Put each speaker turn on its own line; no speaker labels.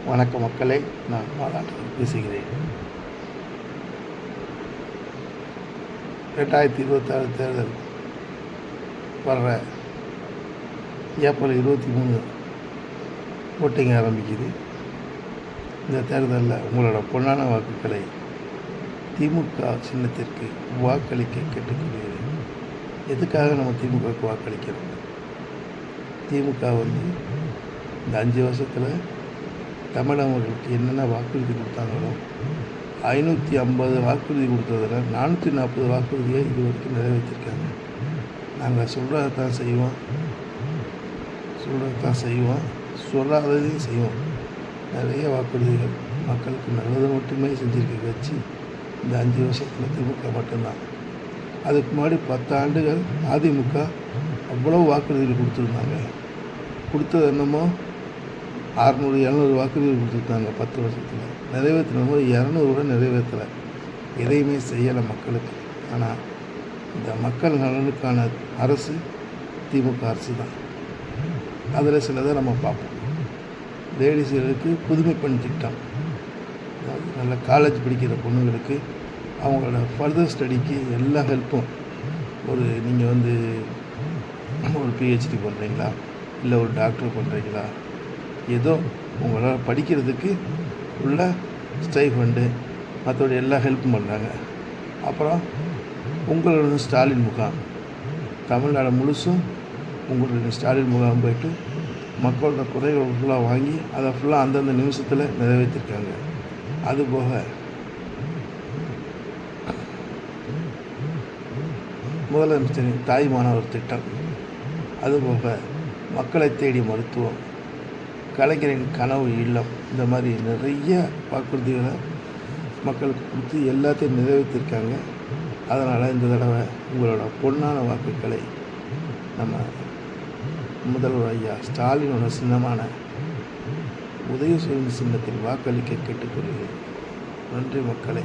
வணக்க மக்களே, நான் மாநாட்டில் பேசுகிறேன். 2026 தேர்தல் வர்ற ஏப்ரல் 23 ஓட்டிங் ஆரம்பிக்குது. இந்த தேர்தலில் உங்களோட பொன்னான வாக்குகளை திமுக சின்னத்திற்கு வாக்களிக்க கேட்டுக்கொள்கிறேன். எதுக்காக நம்ம திமுகவுக்கு வாக்களிக்கிறோம்? திமுக இந்த 5 வருஷத்தில் தமிழர்களுக்கு என்னென்ன வாக்குறுதி கொடுத்தாங்களோ 550 வாக்குறுதி கொடுத்ததில் 440 வாக்குறுதியை இது வரைக்கும் நிறைவேற்றிருக்காங்க. நாங்கள் சொல்கிறதான் செய்வோம், சொல்லாததையும் செய்வோம். நிறைய வாக்குறுதிகள் மக்களுக்கு நல்லது மட்டுமே செஞ்சுருக்க கட்சி இந்த 5 வருஷத்தில் திமுக மட்டும்தான். அதுக்கு முன்னாடி 10 ஆண்டுகள் அதிமுக அவ்வளோ வாக்குறுதிகள் கொடுத்துருந்தாங்க. கொடுத்தது என்னமோ 600-700 வாக்குறுதிகள் கொடுத்துருந்தாங்க 10 வருஷத்தில். நிறைவேற்றினமோ 200 கூட நிறைவேற்றலை. எதையுமே செய்யலை மக்களுக்கு. ஆனால் இந்த மக்கள் நலனுக்கான அரசு திமுக அரசு தான். அதில் சிலதை நம்ம பார்ப்போம். லேடிஸுகளுக்கு புதுமை பெண் திட்டம், அதாவது நல்ல காலேஜ் படிக்கிற பொண்ணுங்களுக்கு அவங்களோட ஃபர்தர் ஸ்டடிக்கு எல்லா ஹெல்ப்பும். நீங்கள் ஒரு பிஹெச்டி பண்ணுறீங்களா, இல்லை ஒரு டாக்டர் பண்ணுறீங்களா, ஏதோ உங்களால் படிக்கிறதுக்கு உள்ள ஸ்டைஃபண்டு மற்றபடி எல்லா ஹெல்ப்பும் பண்ணுறாங்க. அப்புறம் உங்களோட ஸ்டாலின் முகாம், தமிழ்நாடு முழுசும் உங்களுடைய ஸ்டாலின் முகாம் போய்ட்டு மக்களோட குறைகள் ஃபுல்லாக வாங்கி அதை ஃபுல்லாக அந்தந்த நிமிஷத்தில் நிறைவேற்றிருக்காங்க. அதுபோக முதலமைச்சரின் தாய் மாணவர் திட்டம், அதுபோக மக்களை தேடி மருத்துவம், கலைஞரின் கனவு இல்லம், இந்த மாதிரி நிறைய வாக்குறுதிகளை மக்களுக்கு கொடுத்து எல்லாத்தையும் நிறைவேற்றிருக்காங்க. அதனால் இந்த தடவை உங்களோட பொன்னான வாக்குகளை நம்ம முதல்வர் ஐயா ஸ்டாலினோட சின்னமான உதயசூரியன் சின்னத்தில் வாக்களிக்க கேட்டுக்கொள்கிறேன். நன்றி மக்களே.